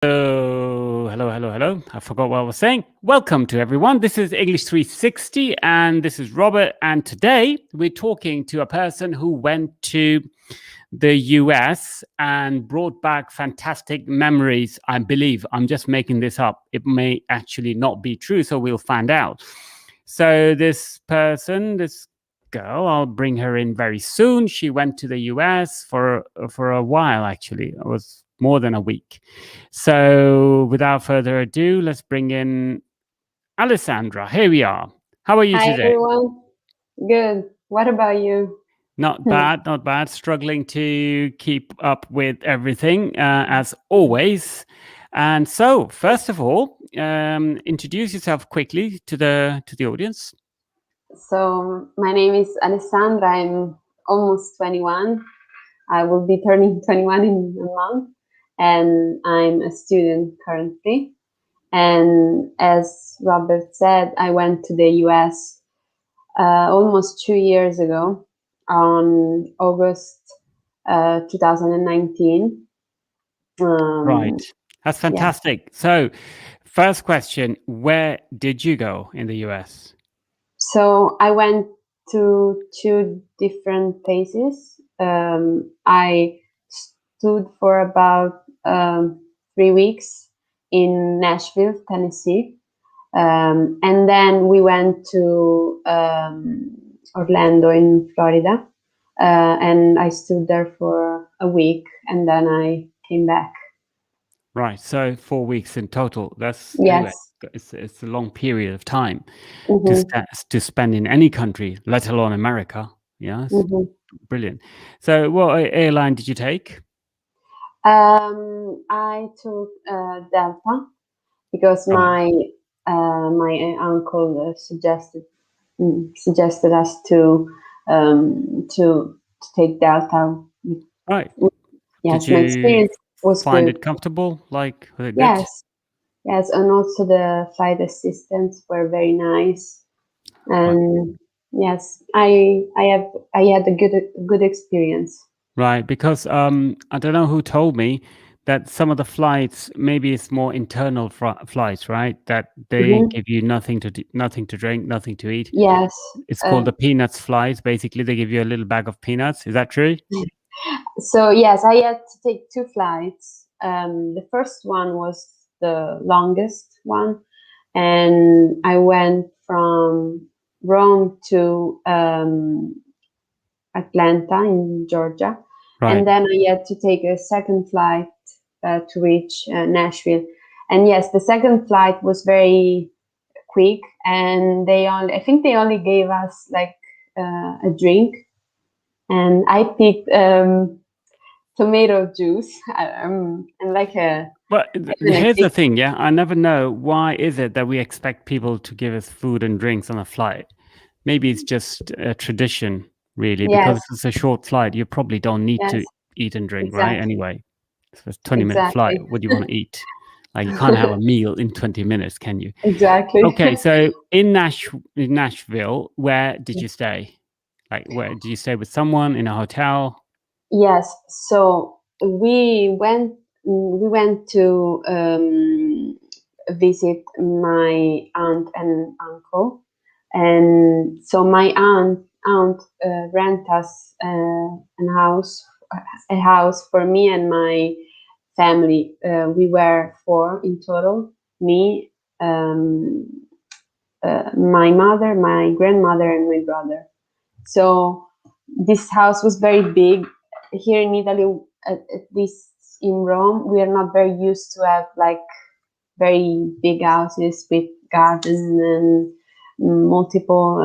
Hello. I forgot what I was saying. Welcome to everyone. This is English 360 and this is Robert. And today we're talking to a person who went to the US and brought back fantastic memories. I believe I'm just making this up. It may actually not be true, so we'll find out. So this girl, I'll bring her in very soon. She went to the US for a while, actually. It was more than a week. So without further ado, let's bring in Alessandra. Here we are. How are you Hi, today? everyone. Good. What about you? Not bad. Struggling to keep up with everything, as always. And so, first of all, introduce yourself quickly to the audience. So, my name is Alessandra. I'm almost 21. I will be turning 21 in a month, and I'm a student currently. And as Robert said, I went to the US almost 2 years ago on August 2019. Right. That's fantastic. Yeah. So, first question, where did you go in the US? So I went to two different places. I stood for about 3 weeks in Nashville, Tennessee. And then we went to Orlando in Florida. And I stood there for a week and then I came back. Right. So 4 weeks in total. That's yes. It's a long period of time to spend in any country, let alone America. Yes. Brilliant. So what airline did you take? I took Delta because my uncle suggested us to take Delta. Right. Yes, did my experience was find good. it comfortable? Like, was it yes, good? Yes, and also the flight assistants were very nice, and yes, I had a good experience. Right, because I don't know who told me that some of the flights, maybe it's more internal flights, right? That they give you nothing to drink, nothing to eat. Yes, it's called the peanuts flights. Basically, they give you a little bag of peanuts. Is that true? So yes, I had to take two flights. The first one was the longest one, and I went from Rome to Atlanta in Georgia. Right. And then I had to take a second flight to reach Nashville. And yes, the second flight was very quick, and I think they only gave us like a drink, and I picked tomato juice. And like a. But here's the thing, yeah. I never know why is it that we expect people to give us food and drinks on a flight. Maybe it's just a tradition, really, because it's a short flight. You probably don't need to eat and drink, right? Anyway, it's a 20-minute flight. What do you want to eat? Like, you can't have a meal in 20 minutes, can you? Exactly. Okay, so in Nashville, where did you stay? Like, where did you stay with someone in a hotel? Yes. So we went to visit my aunt and uncle, and so my aunt rent us a house for me and my family. We were 4 in total: me, my mother, my grandmother, and my brother. So this house was very big. Here in Italy, at least in Rome, we are not very used to have like very big houses with gardens and multiple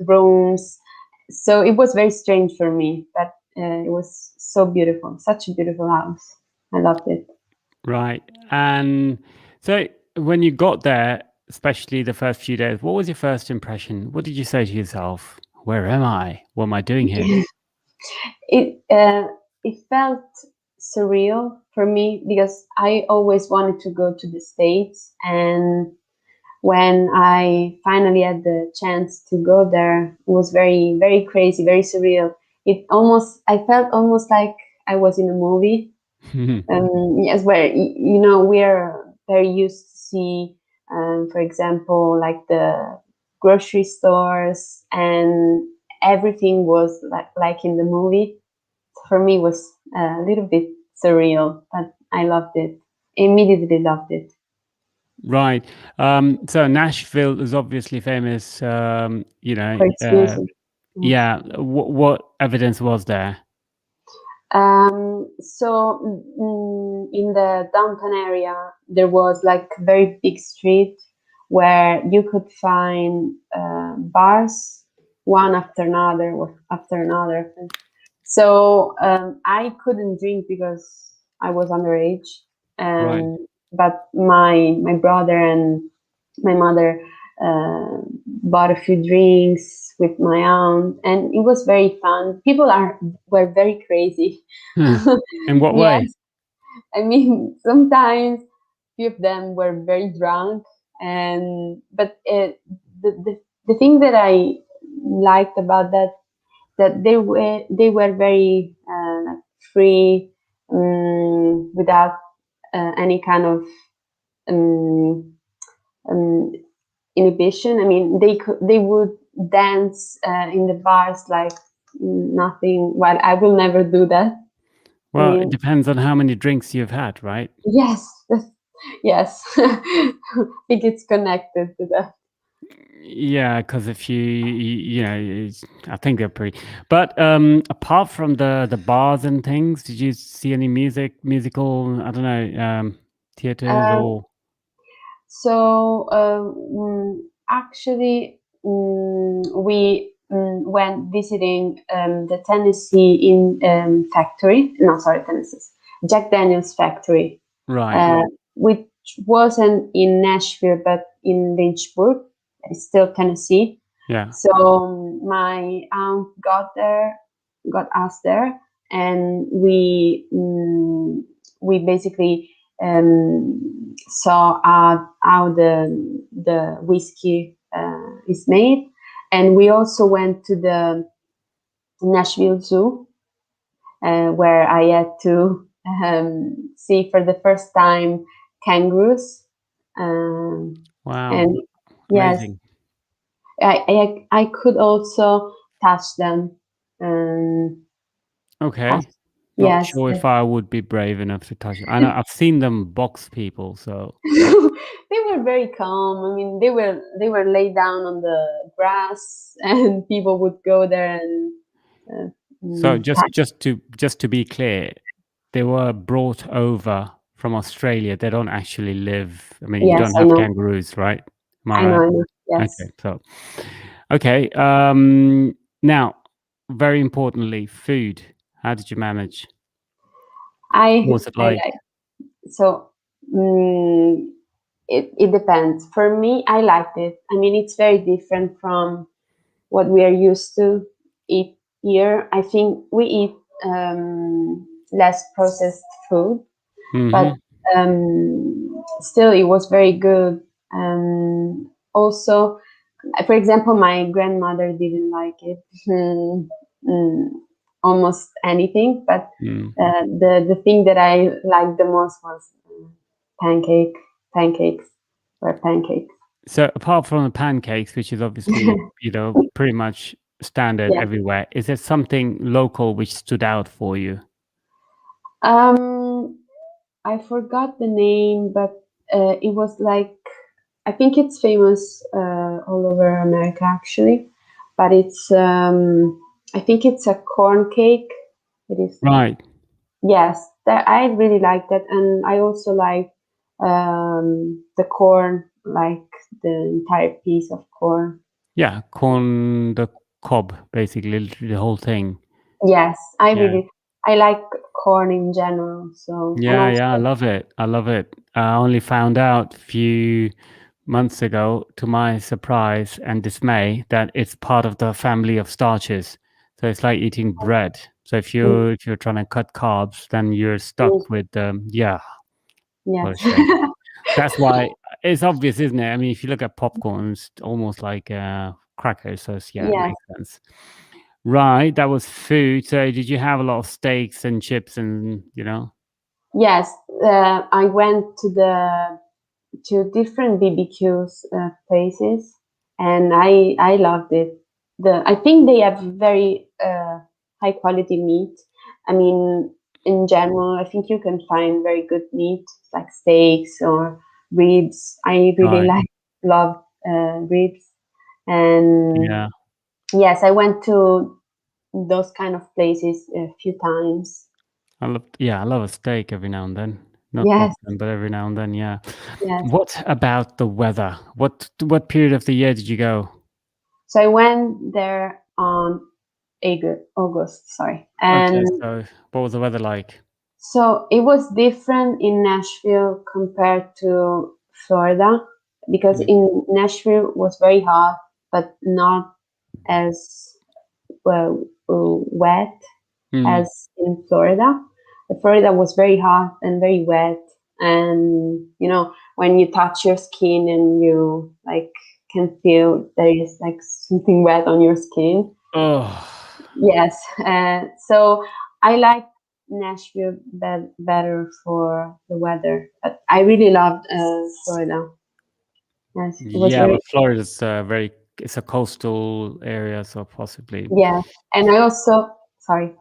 rooms. So it was very strange for me, but it was so beautiful, such a beautiful house. I loved it. Right. And so when you got there, especially the first few days, what was your first impression? What did you say to yourself? Where am I? What am I doing here? It felt surreal for me because I always wanted to go to the States, and when I finally had the chance to go there, it was very, very crazy, very surreal. I felt almost like I was in a movie. Yes, where you know we are very used to see, for example, like the grocery stores, and everything was like in the movie. For me, was a little bit surreal, but I loved it. Immediately loved it. Right. So Nashville is obviously famous. For its music. Yes. Yeah. What evidence was there? So in the downtown area, there was like a very big street where you could find bars one after another, after another. So I couldn't drink because I was underage, Right. but my brother and my mother bought a few drinks with my aunt, and it was very fun. People were very crazy. In what way? Yes, I mean sometimes few of them were very drunk, and but the thing that I liked about that they were very free, without any kind of um, um, inhibition. I mean, they would dance in the bars like nothing. Well, I will never do that. I Well, it mean, depends on how many drinks you've had, right? yes, yes. I think it's connected to that. Yeah, because if I think they're pretty. But apart from the bars and things, did you see any musical? I don't know, theaters Um, or so actually, we went visiting the Tennessee in factory. No, sorry, Tennessee. Jack Daniel's factory, right? uh, which wasn't in Nashville but in Lynchburg. It's still Tennessee. Yeah. So my aunt got us there, and we basically saw how the whiskey is made, and we also went to the Nashville Zoo, where I had to see for the first time kangaroos. Wow. And yes, Amazing. I could also touch them. Um, Okay. as, Not yes, sure if I would be brave enough to touch it. I know I've seen them box people, so they were very calm. I mean, they were laid down on the grass, and people would go there and uh, so touch. just to be clear, they were brought over from Australia. They don't actually live. I mean, you Yes, don't I have know, kangaroos, right? Am I I know, right? I know. Okay, Yes, so okay. Now, very importantly, food. How did you manage? What I was it I like? like so. Mm, it depends. For me, I liked it. I mean, it's very different from what we are used to eat here. I think we eat less processed food, but Mm-hmm. still, it was very good. Also, for example, my grandmother didn't like it. Mm, almost anything, but Mm. the thing that I liked the most was pancake pancakes or pancakes. So apart from the pancakes, which is obviously, pretty much standard Yeah. everywhere, is there something local which stood out for you? Um, I forgot the name, but it was like I think it's famous all over America actually, but it's I think it's a corn cake. It is. Right. Yes, that I really like that, and I also like the corn, like the entire piece of corn. Yeah, corn, the cob, basically, literally the whole thing. Yes, Yeah. I like corn in general. So and Yeah, also yeah, I love it. I love it. I only found out a few months ago, to my surprise and dismay, that it's part of the family of starches. So it's like eating bread. So if mm, you're trying to cut carbs, then you're mm, stuck with yeah, what yes, a shame. That's why it's obvious, isn't it? I mean, if you look at popcorn, it's almost like crackers. So yeah, it yes. makes sense. Right, that was food. So did you have a lot of steaks and chips and? Yes, I went to different BBQs places, and I loved it. I think they have very high quality meat. I mean, in general, I think you can find very good meat like steaks or ribs. I really Right. love ribs, and Yeah. yes, I went to those kind of places a few times. I love a steak every now and then. Not Yes, often, but every now and then, yeah. yes. What about the weather? What period of the year did you go? So I went there on August, sorry, Okay, and so what was the weather like? so it was different in Nashville compared to Florida because Mm. in Nashville it was very hot, but not as wet Mm. as in Florida. Florida was very hot and very wet, and when you touch your skin and you like can feel there is like something wet on your skin. Oh, Yes, so I like Nashville better for the weather. But I really loved Florida. Yes, it was yeah, very but Florida's it's a coastal area, so possibly. yeah. And sorry,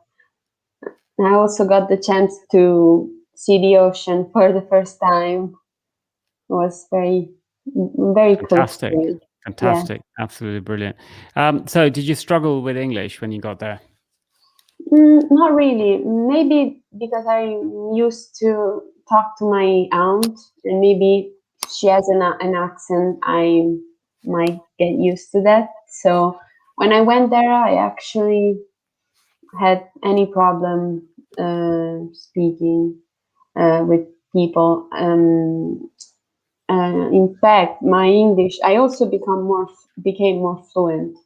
I also got the chance to see the ocean for the first time. It was very cool Fantastic. experience. Yeah. Fantastic. Absolutely brilliant. So did you struggle with English when you got there? Not really. Maybe because I used to talk to my aunt, and maybe she has an accent. I might get used to that. So when I went there, I actually had any problem speaking with people. In fact, my English, I also became more fluent.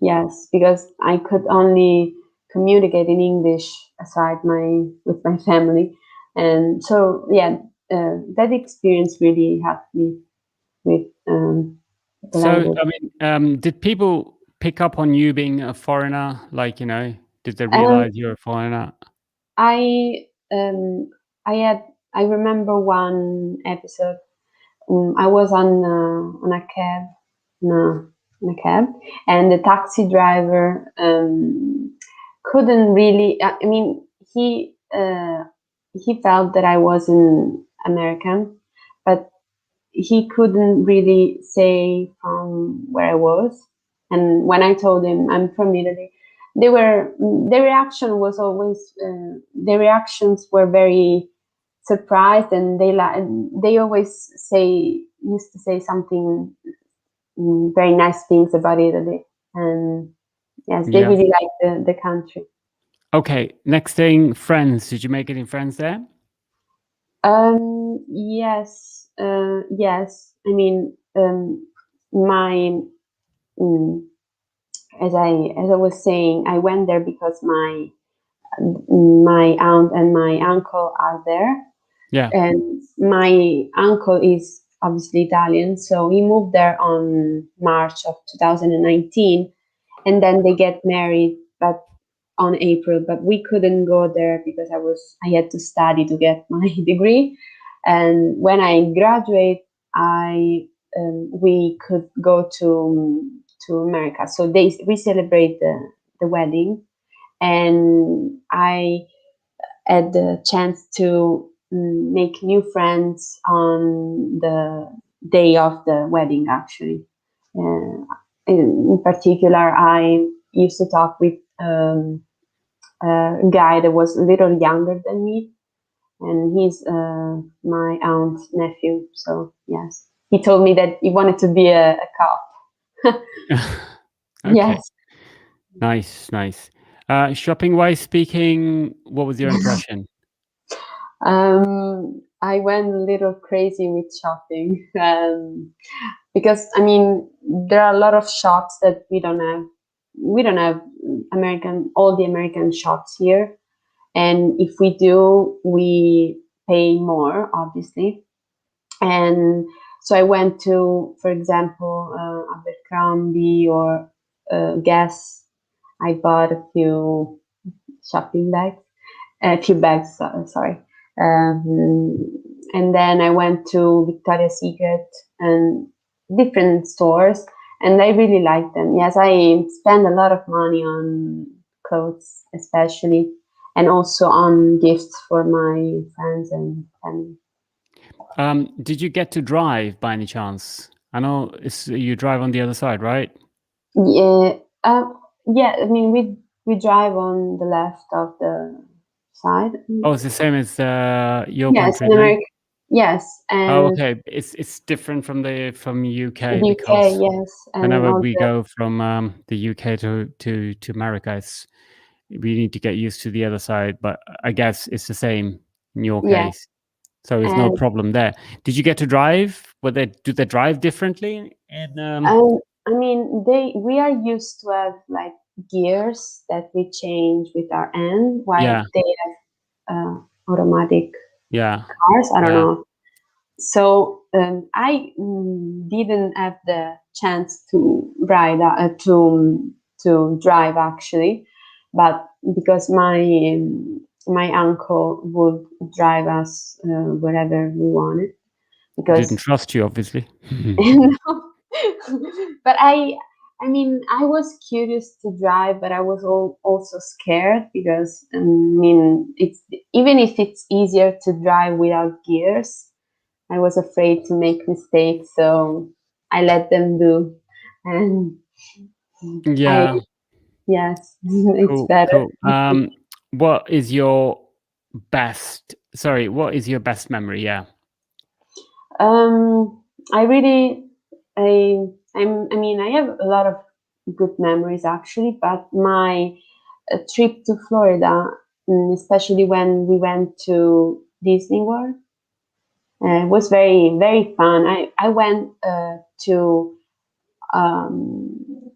Yes, because I could only communicate in English aside with my family, and so yeah, that experience really helped me with the So, language. I mean, did people pick up on you being a foreigner? Like, did they Um, realize you're a foreigner? I um, I had I remember one episode. I was on a cab, no, in a cab, and the taxi driver couldn't really. I mean, he felt that I wasn't American, but he couldn't really say from where I was. And when I told him I'm from Italy, they were the reaction was always the reactions were very surprised, and they always used to say something very nice things about Italy, and yes, they Yeah. really like the country. Okay. Next thing, friends. Did you make any friends there? Yes, yes. I mean, my mm, as I was saying, I went there because my aunt and my uncle are there, Yeah. and my uncle is obviously Italian, so he moved there on March of 2019, and then they get married, but on April. But we couldn't go there because I had to study to get my degree, and when I graduate, I we could go to America. So we celebrate the wedding, and I had the chance to make new friends on the day of the wedding, actually. Uh, in particular, I used to talk with a guy that was a little younger than me, and he's my aunt's nephew. So, yes, he told me that he wanted to be a cop. Okay. Yes. Nice. Nice. Shopping wise speaking, what was your impression? I went a little crazy with shopping. Because I mean there are a lot of shops that we don't have all the American shops here, and if we do, we pay more, obviously. And so I went to, for example, Abercrombie or Guess. I bought a few shopping bags, a few bags, sorry. And then I went to Victoria's Secret and different stores, and I really like them. Yes, I spend a lot of money on clothes, especially, and also on gifts for my friends and family. Did you get to drive by any chance? I know you drive on the other side, right? Yeah, yeah. I mean, we drive on the left of the side. Oh, it's the same as your Yes, country in then? America. Yes, Oh, and okay. It's different from UK the UK. because Yes, and whenever all we the go from the UK to America, we need to get used to the other side. But I guess it's the same in your yeah. case, so it's no And problem there. Did you get to drive? Do they drive differently? I mean, we are used to have like gears that we change with our hand, while Yeah, they have automatic yeah, cars. I don't yeah. know. So I didn't have the chance to ride to drive actually, but because my uncle would drive us wherever we wanted, He didn't because trust you, obviously. but I mean, I was curious to drive, but I was also scared because I mean, it's even if it's easier to drive without gears, I was afraid to make mistakes, so I let them do. And I, Yeah, yes, it's cool, better. cool. What is your what is your best memory? Yeah. I really, I mean, I have a lot of good memories actually, but my trip to Florida, especially when we went to Disney World, was very, very fun. I went to um,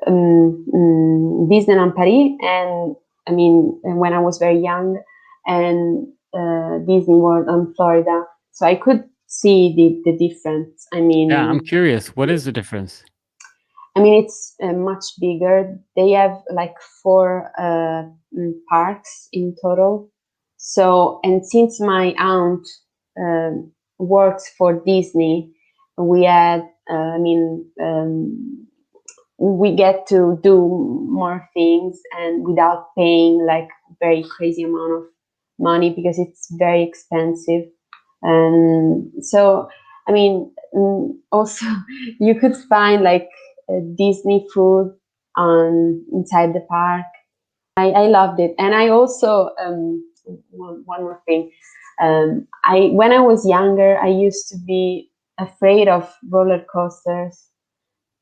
Disneyland Paris, and I mean, when I was very young, and Disney World on Florida, so I could see the difference. Yeah, I'm curious. What is the difference? I mean, it's much bigger. They have like four parks in total. So, and since my aunt works for Disney, we had, I mean, we get to do more things and without paying like very crazy amount of money because it's very expensive. And so, I mean, also you could find like Disney food on inside the park. I loved it, and I also one more thing. I when I was younger, I used to be afraid of roller coasters,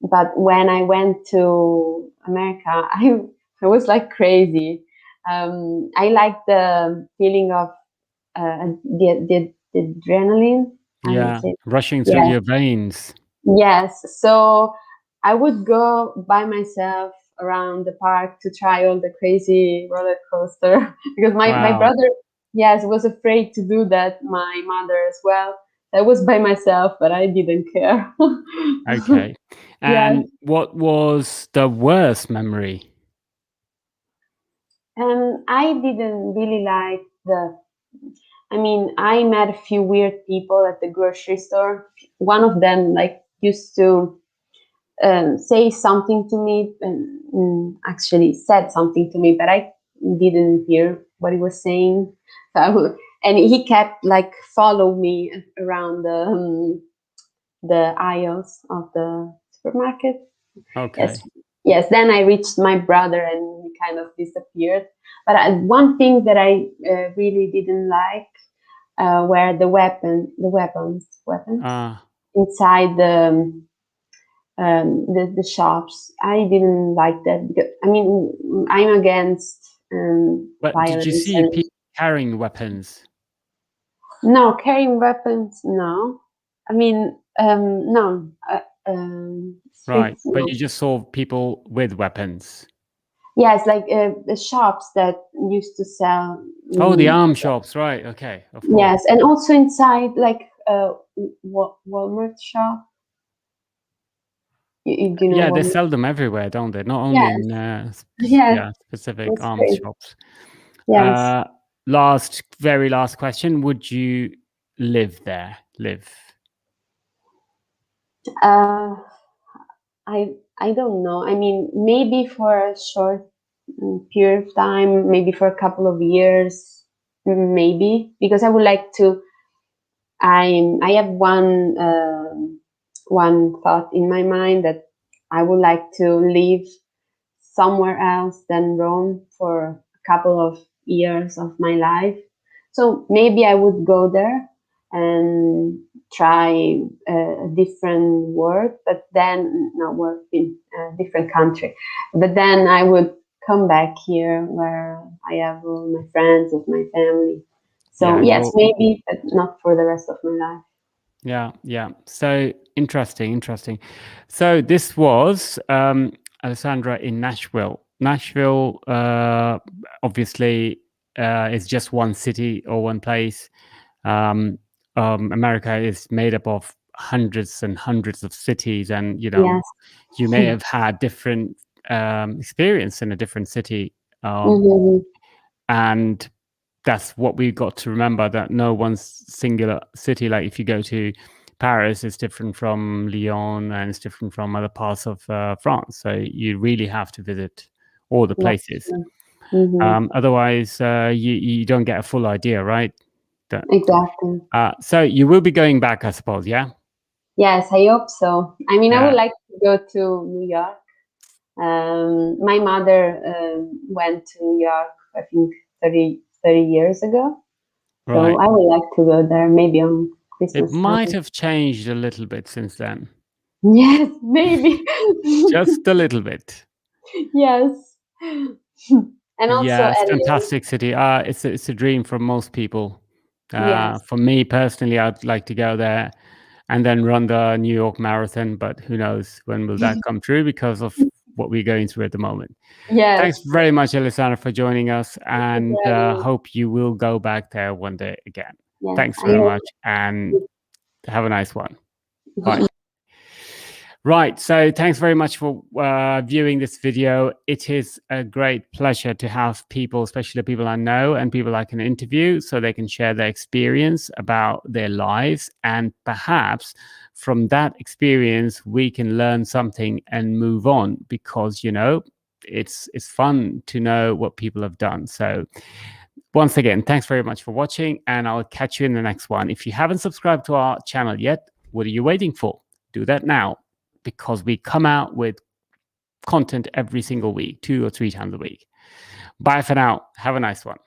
but when I went to America, I was like crazy. I like the feeling of the adrenaline. I would Yeah, say, rushing through yeah, your veins. yes. So I would go by myself around the park to try all the crazy roller coaster because my Wow. brother, yes, was afraid to do that. My mother as well. I was by myself, but I didn't care. Okay. Yes. And what was the worst memory? I didn't really like the. I mean, I met a few weird people at the grocery store. One of them like used to say something to me, and actually said something to me, but I didn't hear what he was saying. And he kept like follow me around the aisles of the supermarket. Yes, Okay. yes. Then I reached my brother, and he kind of disappeared. But one thing that I really didn't like were weapons Ah, inside the shops. I didn't like that because I mean I'm against but did you violence see and people carrying weapons? no carrying weapons. No, I mean no Right, streets. but No. you just saw people with weapons. Yes, like the shops that used to sell. Oh, the arm shops, right? Okay, of course. Yes, and also inside like Walmart shop. You know Yeah, they Walmart? sell them everywhere, don't they? Not only Yes, in yes, yeah, specific that's arms great. shops. Yes. very last question. Would you live there? I don't know. I mean, maybe for a short period of time, maybe for a couple of years, maybe, because I would like to. I have one thought in my mind that I would like to live somewhere else than Rome for a couple of years of my life. So maybe I would go there and try a different work, but then not work in a different country. But then I would come back here where I have all my friends, with my family. So yes, maybe, but not for the rest of my life. Yeah. So interesting. So this was Alessandra in Nashville. Nashville, obviously, is just one city or one place. America is made up of hundreds and hundreds of cities, and Yes. you may have had different experience in a different city, and that's what we've got to remember, that no one singular city, like if you go to Paris, it's different from Lyon and it's different from other parts of France. So you really have to visit all the places. Otherwise, you don't get a full idea, right? Exactly. So you will be going back, I suppose, yeah? Yes, I hope so. I mean, I would like to go to New York. My mother went to New York, I think 30 years ago. So I would like to go there, maybe on Christmas. It might have changed a little bit since then. Yes, maybe. Just a little bit. Yes. And also, it's a fantastic city. It's a dream for most people. Yes. For me personally, I'd like to go there and then run the New York Marathon, but who knows when will that come true because of what we're going through at the moment. Yes. Thanks very much, Alessandra, for joining us, and hope you will go back there one day again. Yes, thanks very much, and have a nice one. Bye. Right, so thanks very much for viewing this video. It is a great pleasure to have people, especially the people I know and people I can interview, so they can share their experience about their lives, and perhaps from that experience we can learn something and move on, because it's fun to know what people have done. So once again, thanks very much for watching, and I'll catch you in the next one. If you haven't subscribed to our channel yet, what are you waiting for? Do that now, because we come out with content every single week, 2 or 3 times a week. Bye for now. Have a nice one.